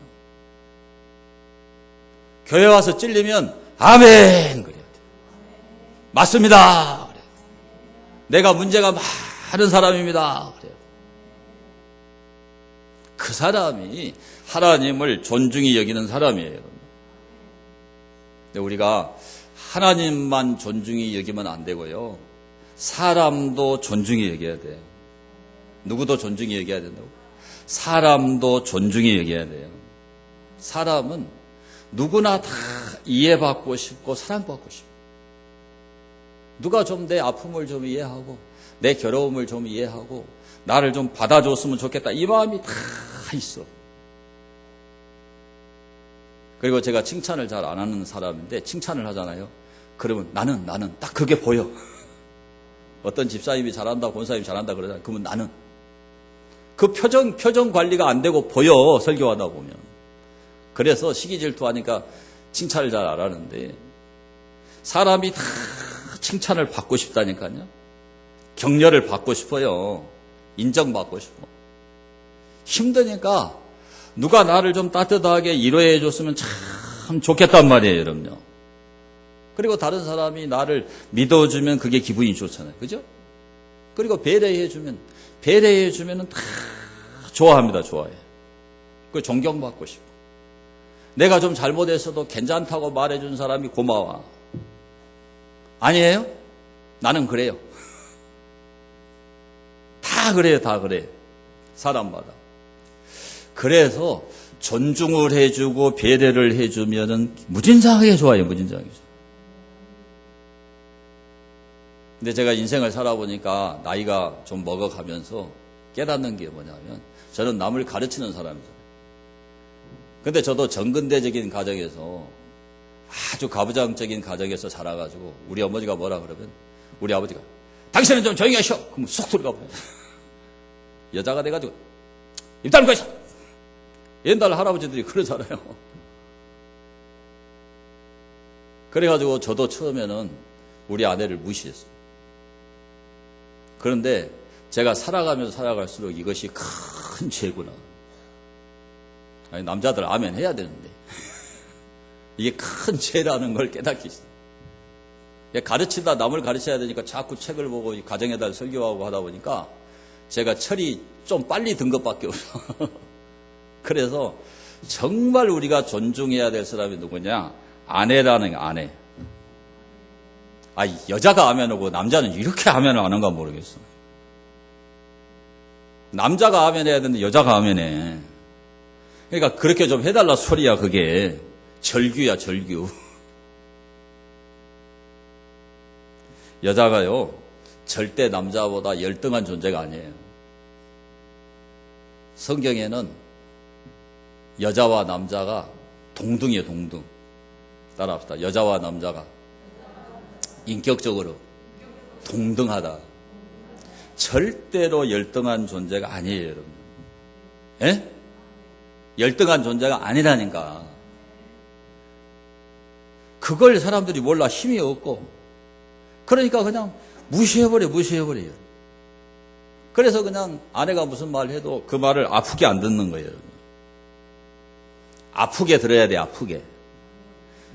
교회 와서 찔리면 아멘 그래야 돼. 맞습니다. 그래야 돼. 내가 문제가 많은 사람입니다. 그래요. 그 사람이 하나님을 존중히 여기는 사람이에요. 근데 우리가 하나님만 존중히 여기면 안 되고요. 사람도 존중히 여겨야 돼요. 누구도 존중히 여겨야 된다고? 사람도 존중히 여겨야 돼요. 사람은 누구나 다 이해받고 싶고 사랑받고 싶고 누가 좀 내 아픔을 좀 이해하고 내 괴로움을 좀 이해하고 나를 좀 받아줬으면 좋겠다. 이 마음이 다 있어. 그리고 제가 칭찬을 잘 안 하는 사람인데 칭찬을 하잖아요. 그러면 나는 딱 그게 보여. 어떤 집사님이 잘한다, 권사님이 잘한다 그러잖아요. 그러면 나는 그 표정 관리가 안 되고 보여. 설교하다 보면. 그래서 시기 질투하니까 칭찬을 잘 안 하는데 사람이 다 칭찬을 받고 싶다니까요. 격려를 받고 싶어요. 인정받고 싶어. 힘드니까 누가 나를 좀 따뜻하게 위로해 줬으면 참 좋겠단 말이에요, 여러분요. 그리고 다른 사람이 나를 믿어주면 그게 기분이 좋잖아요. 그죠? 그리고 배려해 주면 다 좋아합니다, 좋아해. 그 존경받고 싶어. 내가 좀 잘못했어도 괜찮다고 말해준 사람이 고마워. 아니에요? 나는 그래요. 다 그래요, 다 그래요. 사람마다. 그래서 존중을 해주고 배려를 해주면은 무진장하게 좋아요, 무진장하게. 근데 제가 인생을 살아보니까 나이가 좀 먹어가면서 깨닫는 게 뭐냐면 저는 남을 가르치는 사람이잖아요. 근데 저도 정근대적인 가정에서 아주 가부장적인 가정에서 자라가지고 우리 어머니가 뭐라 그러면 우리 아버지가 당신은 좀 조용히 하시오. 그럼 쏙 들어가 버려요. 여자가 돼가지고 입 다물고 있어. 옛날 할아버지들이 그러잖아요. 그래가지고 저도 처음에는 우리 아내를 무시했어요. 그런데 제가 살아가면서 살아갈수록 이것이 큰 죄구나. 아니, 남자들 아멘 해야 되는데. 이게 큰 죄라는 걸 깨닫기 시작해요. 가르치다 남을 가르쳐야 되니까 자꾸 책을 보고 가정에다 설교하고 하다 보니까 제가 철이 좀 빨리 든 것밖에 없어. 그래서 정말 우리가 존중해야 될 사람이 누구냐? 아내라는 게 아내. 여자가 아멘하고 남자는 이렇게 아멘을 안 하는가 모르겠어. 남자가 아멘해야 되는데 여자가 아멘해. 그러니까 그렇게 좀 해달라 소리야, 그게. 절규야, 절규. 여자가요, 절대 남자보다 열등한 존재가 아니에요. 성경에는 여자와 남자가 동등이에요, 동등. 따라합시다. 여자와 남자가 인격적으로 동등하다. 절대로 열등한 존재가 아니에요, 여러분. 예? 열등한 존재가 아니라니까. 그걸 사람들이 몰라. 힘이 없고. 그러니까 그냥 무시해버려요. 그래서 그냥 아내가 무슨 말 해도 그 말을 아프게 안 듣는 거예요. 아프게 들어야 돼, 아프게.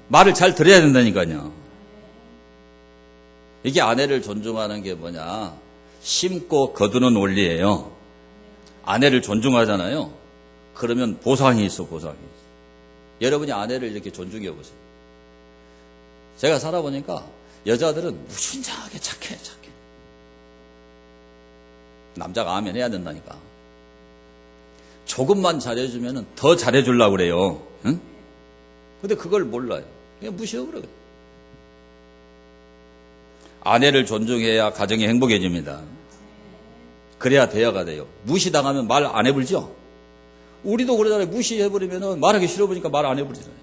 말을 잘 들어야 된다니까요. 이게 아내를 존중하는 게 뭐냐? 심고 거두는 원리예요. 아내를 존중하잖아요. 그러면 보상이 있어, 보상이. 여러분이 아내를 이렇게 존중해 보세요. 제가 살아보니까 여자들은 무신장하게 착해. 남자가 아멘 해야 된다니까. 조금만 잘해주면 더 잘해주려고 그래요. 응? 근데 그걸 몰라요. 그냥 무시해버려요. 아내를 존중해야 가정이 행복해집니다. 그래야 대화가 돼요. 무시당하면 말 안 해버리죠? 우리도 그러잖아요. 무시해버리면 말하기 싫어보니까 말 안 해버리잖아요.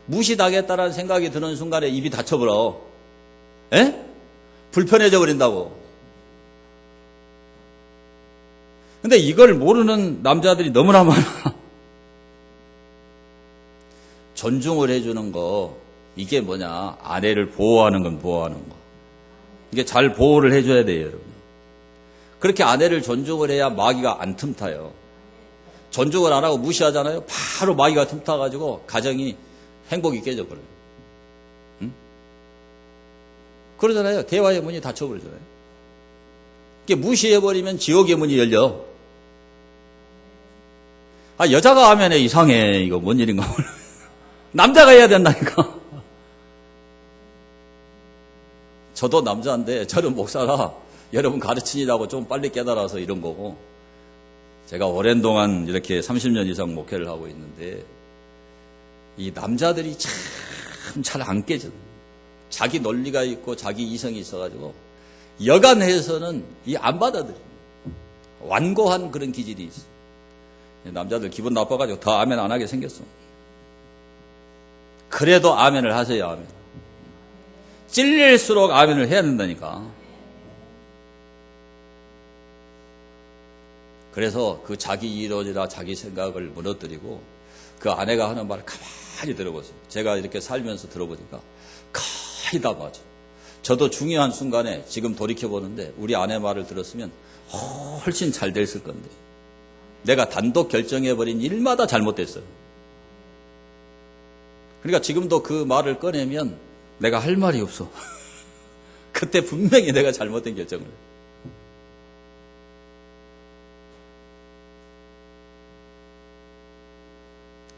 무시당했다라는 생각이 드는 순간에 입이 닫혀버려. 에? 불편해져 버린다고. 근데 이걸 모르는 남자들이 너무나 많아. 존중을 해주는 거, 이게 뭐냐? 아내를 보호하는 건 보호하는 거. 이게 잘 보호를 해줘야 돼요, 여러분. 그렇게 아내를 존중을 해야 마귀가 안 틈타요. 존중을 안 하고 무시하잖아요? 바로 마귀가 틈타가지고 가정이 행복이 깨져버려요. 응? 그러잖아요. 대화의 문이 닫혀버리잖아요. 이게 무시해버리면 지옥의 문이 열려. 여자가 하면 이상해. 이거 뭔 일인가 몰라. 남자가 해야 된다니까. 저도 남자인데 저는 목사라 여러분 가르치니라고 좀 빨리 깨달아서 이런 거고, 제가 오랜 동안 이렇게 30년 이상 목회를 하고 있는데 이 남자들이 참 잘 안 깨져. 자기 논리가 있고 자기 이성이 있어가지고 여간해서는 안 받아들여. 완고한 그런 기질이 있어. 남자들 기분 나빠가지고 더 아멘 안 하게 생겼어. 그래도 아멘을 하세요, 아멘. 찔릴수록 아멘을 해야 된다니까. 그래서 그 자기 이론이나 자기 생각을 무너뜨리고 그 아내가 하는 말을 가만히 들어보세요. 제가 이렇게 살면서 들어보니까 거의 다 맞아. 저도 중요한 순간에 지금 돌이켜보는데 우리 아내 말을 들었으면 훨씬 잘 됐을 건데 내가 단독 결정해버린 일마다 잘못됐어요. 그러니까 지금도 그 말을 꺼내면 내가 할 말이 없어. 그때 분명히 내가 잘못된 결정을 해요.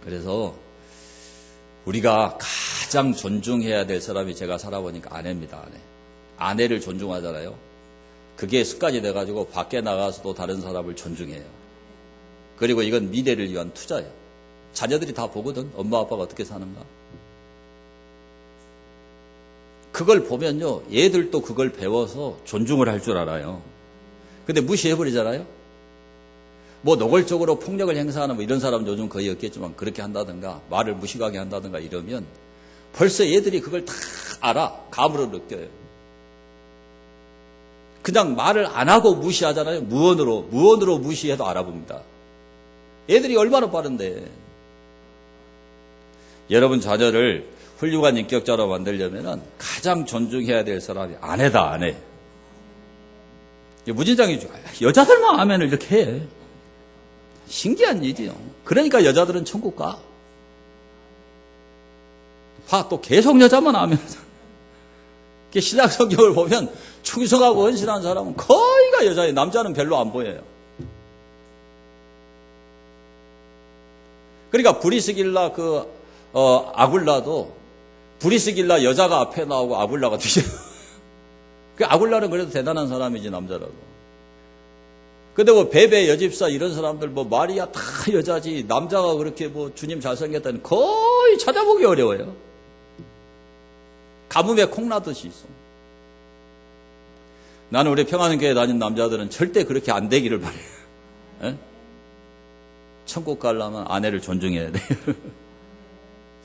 그래서 우리가 가장 존중해야 될 사람이 제가 살아보니까 아내입니다. 아내. 아내를 존중하잖아요. 그게 습관이 돼가지고 밖에 나가서도 다른 사람을 존중해요. 그리고 이건 미래를 위한 투자예요. 자녀들이 다 보거든. 엄마 아빠가 어떻게 사는가. 그걸 보면요, 얘들도 그걸 배워서 존중을 할 줄 알아요. 근데 무시해버리잖아요. 뭐 노골적으로 폭력을 행사하는 뭐 이런 사람은 요즘 거의 없겠지만 그렇게 한다든가 말을 무식하게 한다든가 이러면 벌써 얘들이 그걸 다 알아. 감으로 느껴요. 그냥 말을 안 하고 무시하잖아요. 무언으로 무시해도 알아봅니다. 얘들이 얼마나 빠른데. 여러분 자녀를 훌륭한 인격자로 만들려면 가장 존중해야 될 사람이 아내다, 아내. 무진장이 여자들만 아멘을 이렇게 해. 신기한 일이요. 그러니까 여자들은 천국 가. 또 계속 여자만 하면서. 신약 성경을 보면 충성하고 헌신한 사람은 거의가 여자예요. 남자는 별로 안 보여요. 그러니까 브리스길라 아굴라도 브리스길라 여자가 앞에 나오고 아굴라가 뒤에. 그 아굴라는 그래도 대단한 사람이지, 남자라도. 근데 베베 여집사 이런 사람들 마리아 다 여자지, 남자가 그렇게 주님 잘생겼다니 거의 찾아보기 어려워요. 가뭄에 콩나듯이 있어. 나는 우리 평안교회 다니는 남자들은 절대 그렇게 안 되기를 바래요. 에? 천국 가려면 아내를 존중해야 돼요.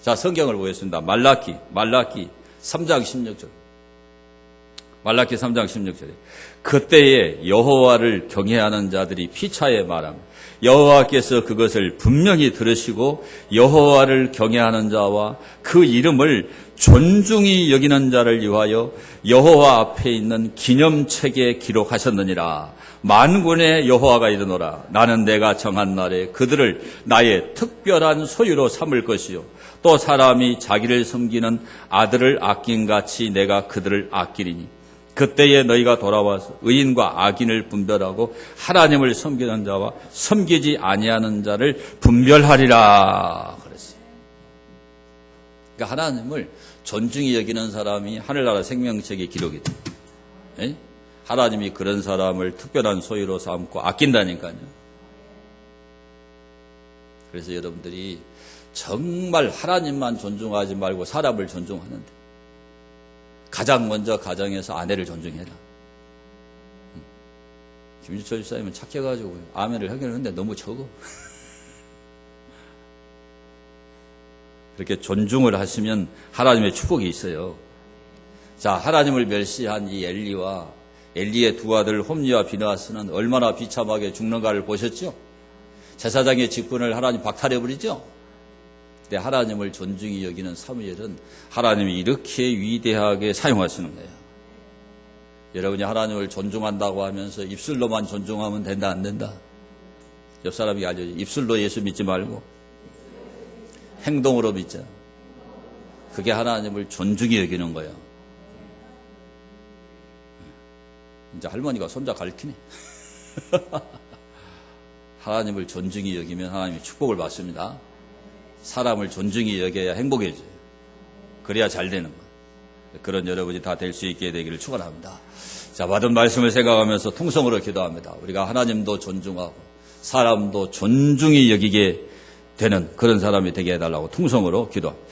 자, 성경을 보겠습니다. 말라키 3장 16절. 말라키 3장 16절에 그때에 여호와를 경외하는 자들이 피차에 말함. 여호와께서 그것을 분명히 들으시고 여호와를 경외하는 자와 그 이름을 존중히 여기는 자를 위하여 여호와 앞에 있는 기념책에 기록하셨느니라. 만군의 여호와가 이르노라. 나는 내가 정한 날에 그들을 나의 특별한 소유로 삼을 것이요 또 사람이 자기를 섬기는 아들을 아낀같이 내가 그들을 아끼리니 그때에 너희가 돌아와서 의인과 악인을 분별하고 하나님을 섬기는 자와 섬기지 아니하는 자를 분별하리라 그랬어요. 그러니까 하나님을 존중히 여기는 사람이 하늘나라 생명책에 기록이 돼요. 하나님이 그런 사람을 특별한 소유로 삼고 아낀다니까요. 그래서 여러분들이 정말 하나님만 존중하지 말고 사람을 존중하는데 가장 먼저 가정에서 아내를 존중해라. 김주철 집사님은 착해가지고 아멘을 하겠는데 너무 적어. 그렇게 존중을 하시면 하나님의 축복이 있어요. 자, 하나님을 멸시한 이 엘리와 엘리의 두 아들 홈리와 비느하스는 얼마나 비참하게 죽는가를 보셨죠? 제사장의 직분을 하나님 박탈해버리죠? 근데 하나님을 존중히 여기는 사무엘은 하나님이 이렇게 위대하게 사용하시는 거예요. 여러분이 하나님을 존중한다고 하면서 입술로만 존중하면 된다, 안 된다? 옆 사람이 알려줘. 입술로 예수 믿지 말고 행동으로 믿자. 그게 하나님을 존중히 여기는 거예요. 이제 할머니가 손자 가르치네. 하나님을 존중히 여기면 하나님이 축복을 받습니다. 사람을 존중히 여겨야 행복해져요. 그래야 잘 되는 거예요. 그런 여러분이 다 될 수 있게 되기를 축원합니다. 자, 받은 말씀을 생각하면서 통성으로 기도합니다. 우리가 하나님도 존중하고 사람도 존중히 여기게 되는 그런 사람이 되게 해달라고 통성으로 기도합니다.